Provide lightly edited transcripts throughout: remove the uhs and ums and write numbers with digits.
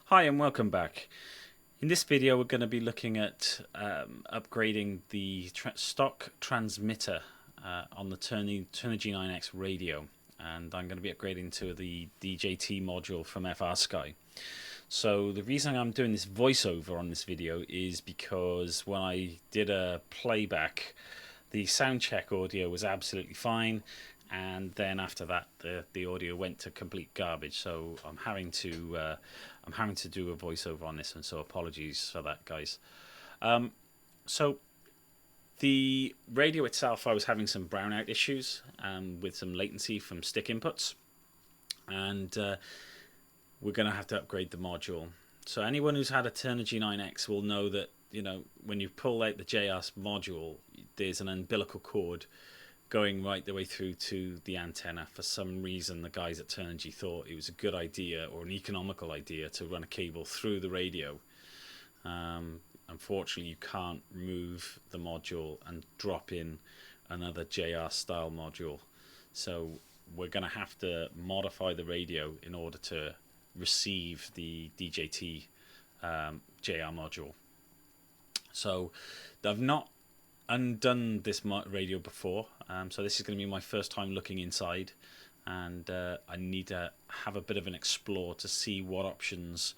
Hi and welcome back. In this video we're going to be looking at upgrading the stock transmitter on the Turnigy 9X radio, and I'm going to be upgrading to the DJT module from FrSky. So the reason I'm doing this voiceover on this video is because when I did a playback, the sound check audio was absolutely fine, and then after that the audio went to complete garbage. So I'm having to do a voiceover on this, and so apologies for that, guys. So the radio itself, I was having some brownout issues with some latency from stick inputs, and we're going to have to upgrade the module. So anyone who's had a Turnigy 9X will know that, you know, when you pull out the JS module, there's an umbilical cord going right the way through to the antenna. For some reason, the guys at Turnigy thought it was a good idea or an economical idea to run a cable through the radio. Unfortunately, you can't remove the module and drop in another JR style module. So we're going to have to modify the radio in order to receive the DJT JR module. So I've not undone this radio before, so this is going to be my first time looking inside, and I need to have a bit of an explore to see what options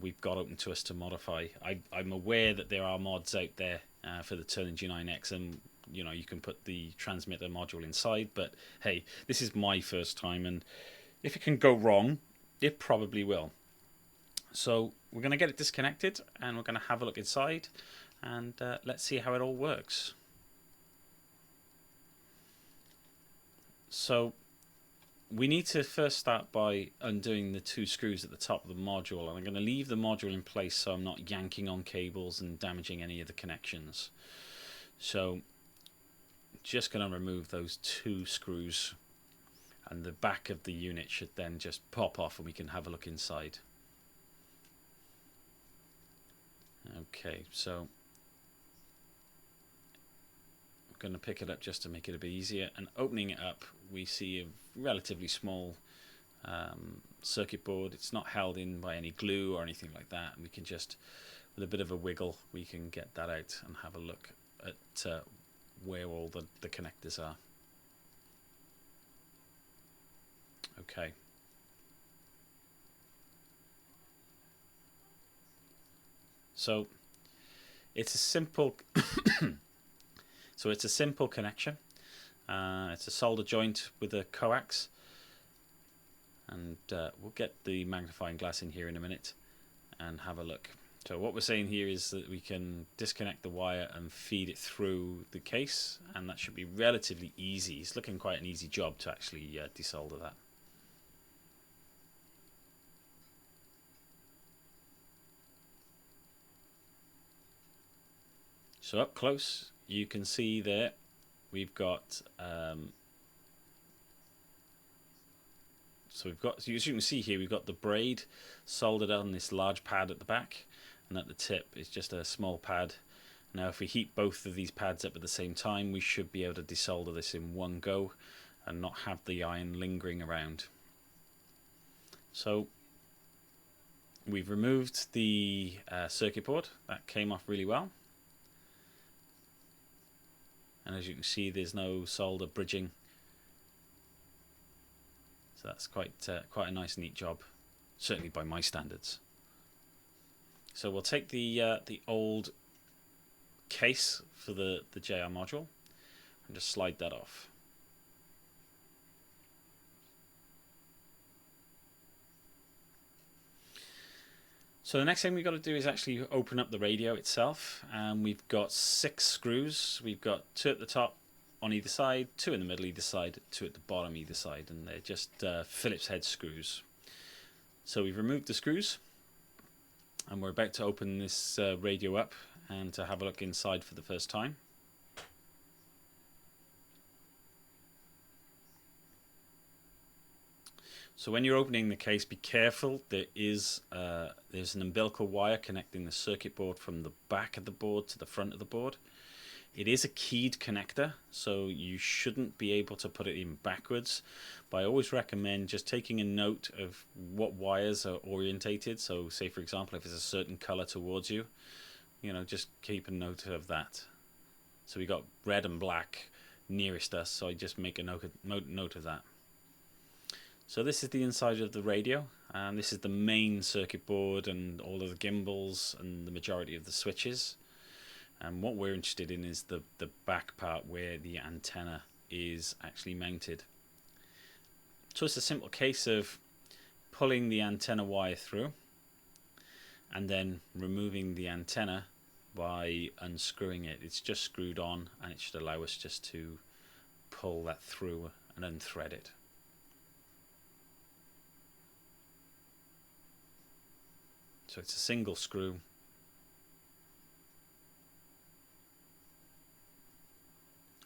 we've got open to us to modify. I'm aware that there are mods out there for the Turnigy 9X, and you know, you can put the transmitter module inside, but hey, this is my first time, and if it can go wrong, it probably will. So we're going to get it disconnected and we're going to have a look inside, and let's see how it all works. So we need to first start by undoing the two screws at the top of the module, and I'm going to leave the module in place so I'm not yanking on cables and damaging any of the connections. So just going to remove those two screws, and the back of the unit should then just pop off and we can have a look inside. Okay, so I'm going to pick it up just to make it a bit easier, and opening it up we see a relatively small circuit board. It's not held in by any glue or anything like that, and we can just, with a bit of a wiggle, we can get that out and have a look at where all the connectors are. Okay. So it's a simple connection. It's a solder joint with a coax, and we'll get the magnifying glass in here in a minute and have a look. So what we're saying here is that we can disconnect the wire and feed it through the case, and that should be relatively easy. It's looking quite an easy job to actually desolder that. So up close you can see there we've got so as you can see here, we've got the braid soldered on this large pad at the back, and at the tip is just a small pad. Now if we heat both of these pads up at the same time, we should be able to desolder this in one go and not have the iron lingering around. So we've removed the circuit board. That came off really well. And as you can see, there's no solder bridging, so that's quite a nice, neat job, certainly by my standards. So we'll take the old case for the JR module and just slide that off. So the next thing we've got to do is actually open up the radio itself, and we've got 6 screws. We've got 2 at the top on either side, 2 in the middle either side, 2 at the bottom either side, and they're just Phillips head screws. So we've removed the screws, and we're about to open this radio up and to have a look inside for the first time. So when you're opening the case, be careful. There's an umbilical wire connecting the circuit board from the back of the board to the front of the board. It is a keyed connector, so you shouldn't be able to put it in backwards. But I always recommend just taking a note of what wires are orientated. So say, for example, if it's a certain color towards you, just keep a note of that. So we got red and black nearest us, so I just make a note of that. So this is the inside of the radio, and this is the main circuit board and all of the gimbals and the majority of the switches. And what we're interested in is the back part where the antenna is actually mounted. So it's a simple case of pulling the antenna wire through and then removing the antenna by unscrewing it. It's just screwed on, and it should allow us just to pull that through and unthread it. So it's a single screw.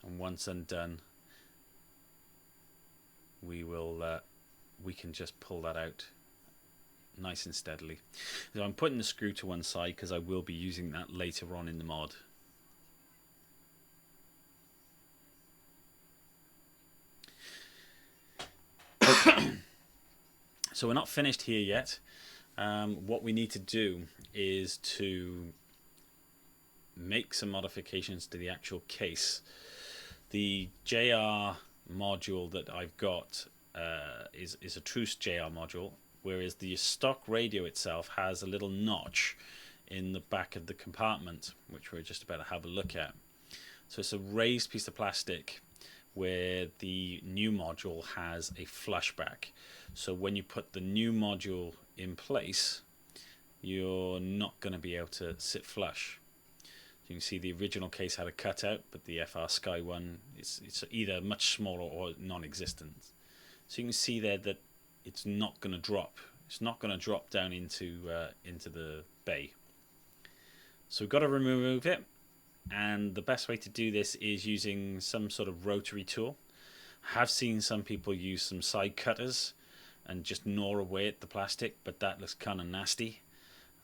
And once undone, we can just pull that out nice and steadily. So I'm putting the screw to one side because I will be using that later on in the mod. So we're not finished here yet. What we need to do is to make some modifications to the actual case. The JR module that I've got is a Truce JR module, whereas the stock radio itself has a little notch in the back of the compartment, which we're just about to have a look at. So it's a raised piece of plastic where the new module has a flush back. So when you put the new module in place, you're not going to be able to sit flush. You can see the original case had a cutout, but the FR Sky one it's either much smaller or non-existent. So you can see there that it's not going to drop. It's not going to drop down into the bay. So we've got to remove it, and the best way to do this is using some sort of rotary tool. I have seen some people use some side cutters and just gnaw away at the plastic, but that looks kind of nasty.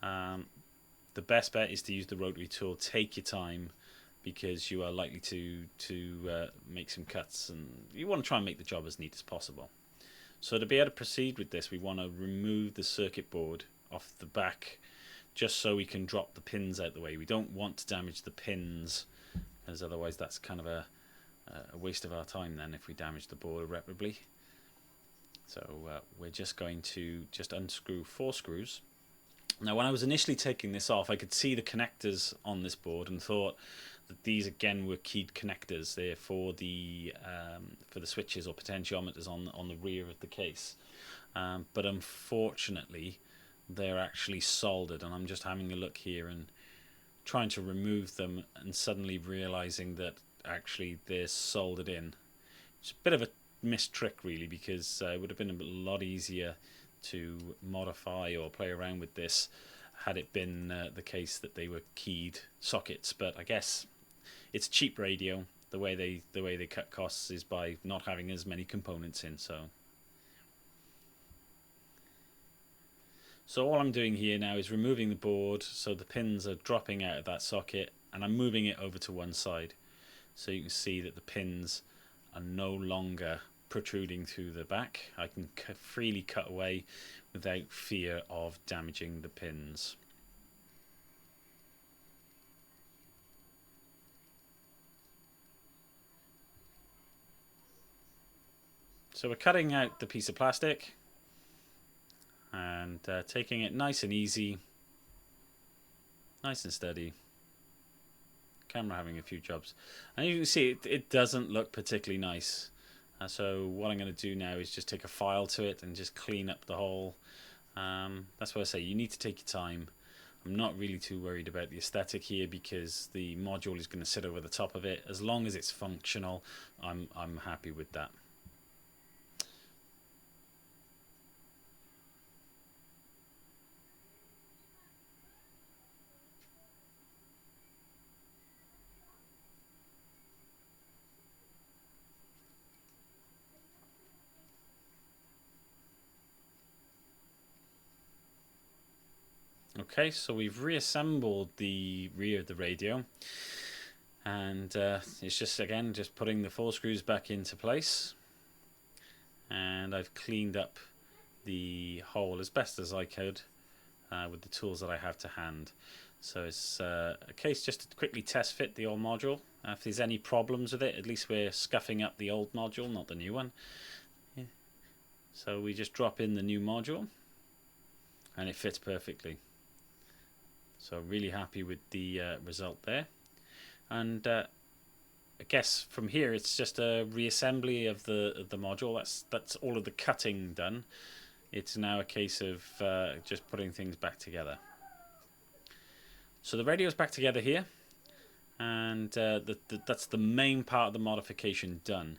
The best bet is to use the rotary tool. Take your time, because you are likely to make some cuts, and you want to try and make the job as neat as possible. So to be able to proceed with this, we want to remove the circuit board off the back, just so we can drop the pins out the way. We don't want to damage the pins, as otherwise that's kind of a waste of our time then if we damage the board irreparably. So we're just going to unscrew 4 screws. Now, when I was initially taking this off, I could see the connectors on this board and thought that these again were keyed connectors. They're for the switches or potentiometers on the rear of the case. But unfortunately, they're actually soldered, and I'm just having a look here and trying to remove them, and suddenly realizing that actually they're soldered in. It's a bit of a missed trick, really, because it would have been a lot easier to modify or play around with this had it been the case that they were keyed sockets. But I guess it's a cheap radio. The way they cut costs is by not having as many components in. So all I'm doing here now is removing the board, so the pins are dropping out of that socket, and I'm moving it over to one side, so you can see that the pins are no longer protruding through the back. I can freely cut away without fear of damaging the pins. So we're cutting out the piece of plastic and taking it nice and easy, nice and steady. Camera having a few jobs, and you can see it doesn't look particularly nice. So what I'm going to do now is just take a file to it and just clean up the whole. That's what I say, you need to take your time. I'm not really too worried about the aesthetic here, because the module is going to sit over the top of it. As long as it's functional, I'm happy with that. Okay, so we've reassembled the rear of the radio, And it's just, again, just putting the 4 screws back into place. And I've cleaned up the hole as best as I could with the tools that I have to hand. So it's a case just to quickly test fit the old module. If there's any problems with it, at least we're scuffing up the old module, not the new one. Yeah. So we just drop in the new module and it fits perfectly. So really happy with the result there. And I guess from here it's just a reassembly of the module. That's all of the cutting done. It's now a case of just putting things back together. So the radio's back together here, and that's the main part of the modification done.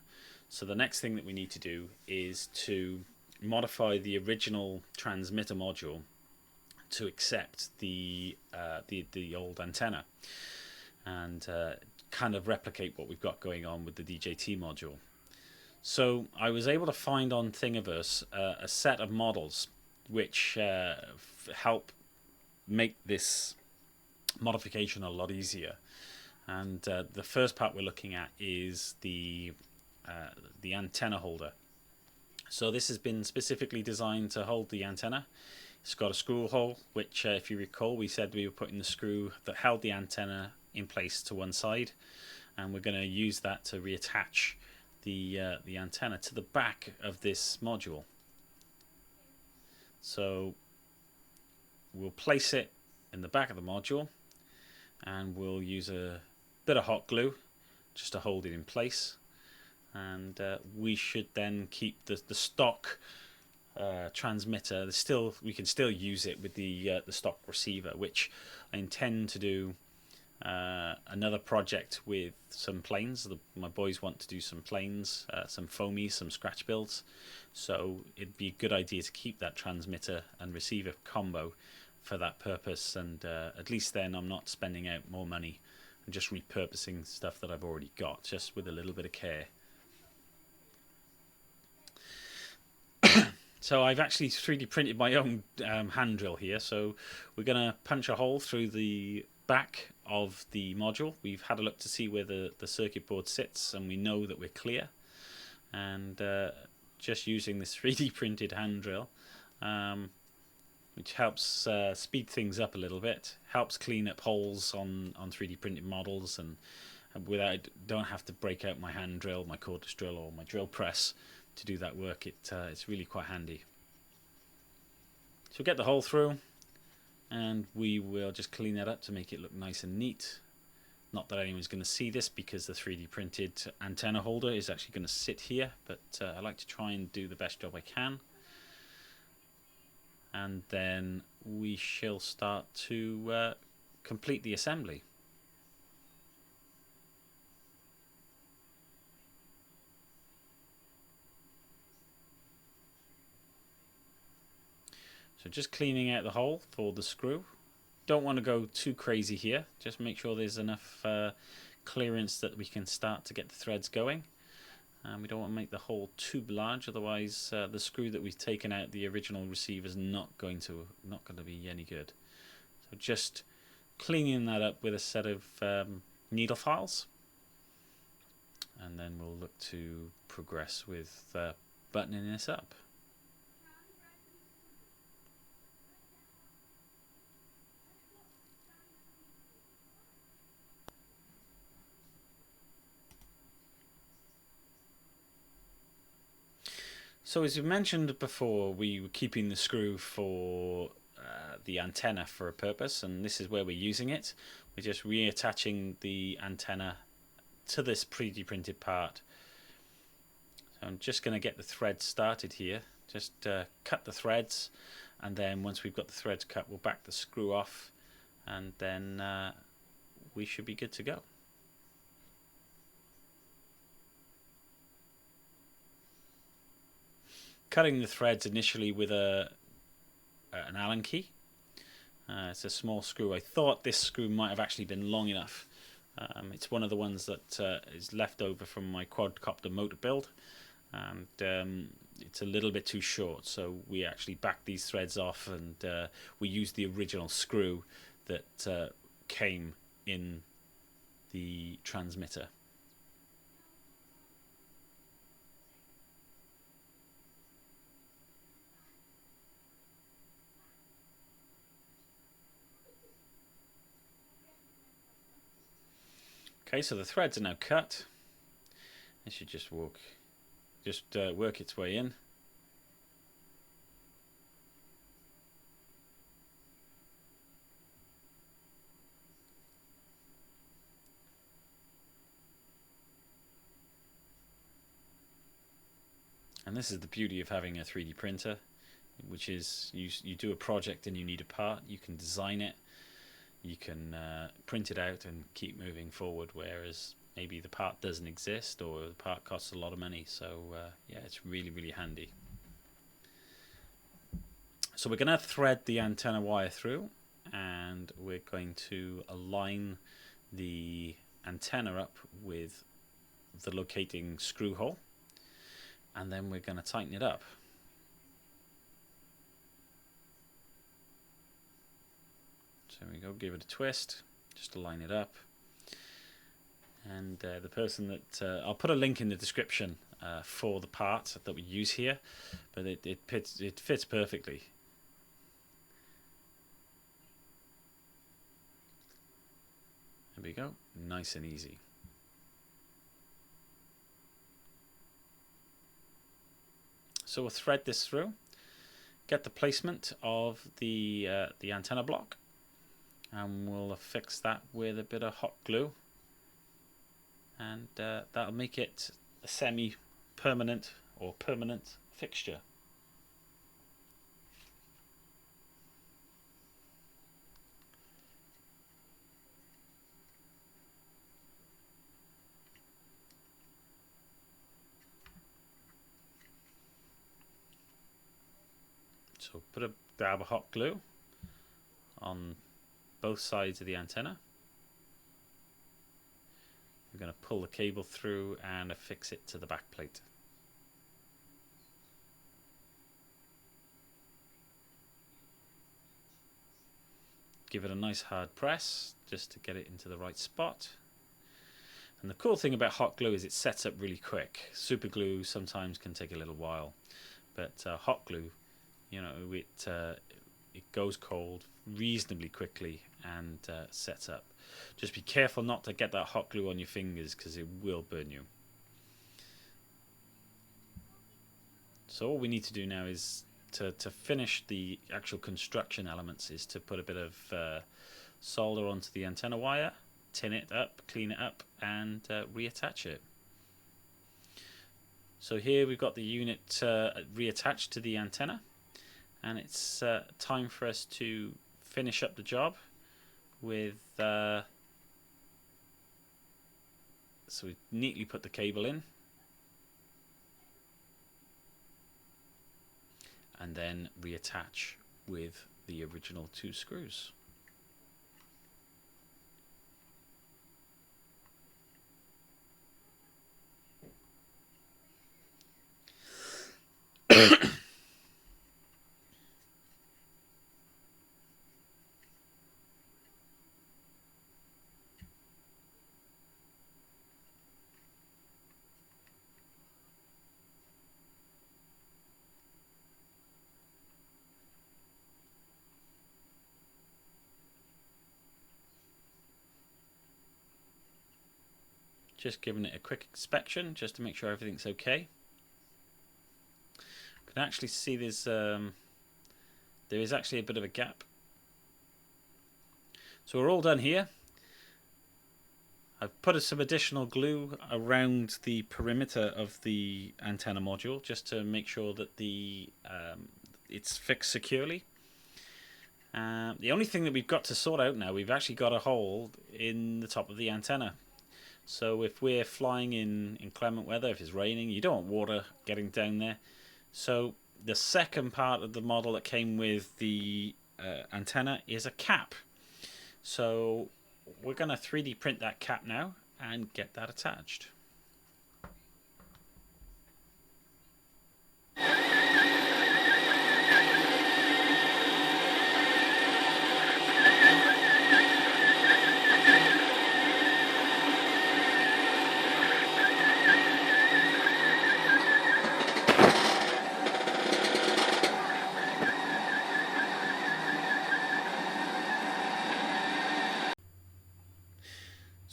So the next thing that we need to do is to modify the original transmitter module to accept the old antenna, and kind of replicate what we've got going on with the DJT module. So I was able to find on Thingiverse a set of models which help make this modification a lot easier. And the first part we're looking at is the antenna holder. So this has been specifically designed to hold the antenna. It's got a screw hole, which if you recall, we said we were putting the screw that held the antenna in place to one side, and we're going to use that to reattach the antenna to the back of this module. So we'll place it in the back of the module, and we'll use a bit of hot glue just to hold it in place, and we should then keep the stock transmitter. We can still use it with the stock receiver, which I intend to do another project with some planes. My boys want to do some planes, some foamy, some scratch builds, so it'd be a good idea to keep that transmitter and receiver combo for that purpose, and at least then I'm not spending out more money and just repurposing stuff that I've already got, just with a little bit of care. So I've actually 3D printed my own hand drill here, so we're going to punch a hole through the back of the module. We've had a look to see where the circuit board sits, and we know that we're clear. And just using this 3D printed hand drill, which helps speed things up a little bit, helps clean up holes on 3D printed models, and without don't have to break out my hand drill, my cordless drill, or my drill press to do that work. It's really quite handy. So we'll get the hole through, and we will just clean that up to make it look nice and neat. Not that anyone's going to see this because the 3D printed antenna holder is actually going to sit here, but I like to try and do the best job I can. And then we shall start to complete the assembly. So just cleaning out the hole for the screw. Don't want to go too crazy here. Just make sure there's enough clearance that we can start to get the threads going. And we don't want to make the hole too large, otherwise the screw that we've taken out the original receiver is not going to be any good. So just cleaning that up with a set of needle files, and then we'll look to progress with buttoning this up. So as you mentioned before, we were keeping the screw for the antenna for a purpose, and this is where we're using it. We're just reattaching the antenna to this 3D printed part. So I'm just going to get the threads started here. Just cut the threads, and then once we've got the threads cut, we'll back the screw off, and then we should be good to go. Cutting the threads initially with an Allen key. It's a small screw. I thought this screw might have actually been long enough. It's one of the ones that is left over from my quadcopter motor build, and it's a little bit too short, so we actually backed these threads off, and we used the original screw that came in the transmitter. Okay, so the threads are now cut. It should just work its way in. And this is the beauty of having a 3D printer, which is you do a project and you need a part, you can design it, you can print it out and keep moving forward, whereas maybe the part doesn't exist or the part costs a lot of money. So yeah, it's really, really handy. So we're going to thread the antenna wire through, and we're going to align the antenna up with the locating screw hole, and then we're going to tighten it up. So there we go, give it a twist, just to line it up. And the person that I'll put a link in the description for the part that we use here, but it fits perfectly. There we go, nice and easy. So we'll thread this through, get the placement of the antenna block, and we'll affix that with a bit of hot glue, and that'll make it a semi-permanent or permanent fixture. So put a dab of hot glue on both sides of the antenna. We're going to pull the cable through and affix it to the back plate. Give it a nice hard press just to get it into the right spot. And the cool thing about hot glue is it sets up really quick. Super glue sometimes can take a little while, but hot glue, you know, it goes cold reasonably quickly and sets up. Just be careful not to get that hot glue on your fingers, because it will burn you. So all we need to do now is to finish the actual construction elements, is to put a bit of solder onto the antenna wire, tin it up, clean it up, and reattach it. So here we've got the unit reattached to the antenna, and it's time for us to finish up the job with so we neatly put the cable in and then reattach with the original 2 screws. Just giving it a quick inspection just to make sure everything's okay. You can actually see there is actually a bit of a gap. So we're all done here. I've put some additional glue around the perimeter of the antenna module just to make sure that it's fixed securely. The only thing that we've got to sort out now, we've actually got a hole in the top of the antenna. So if we're flying in inclement weather, if it's raining, you don't want water getting down there. So the second part of the model that came with the antenna is a cap. So we're going to 3D print that cap now and get that attached.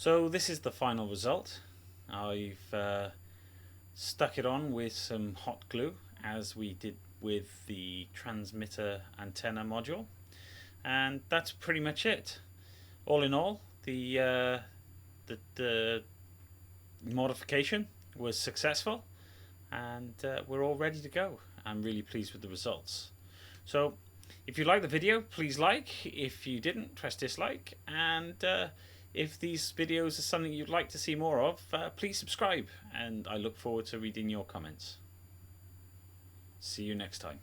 So this is the final result. I've stuck it on with some hot glue, as we did with the transmitter antenna module, and that's pretty much it. All in all, the modification was successful, and we're all ready to go. I'm really pleased with the results. So if you like the video, please like. If you didn't, press dislike. And if these videos are something you'd like to see more of, please subscribe. And I look forward to reading your comments. See you next time.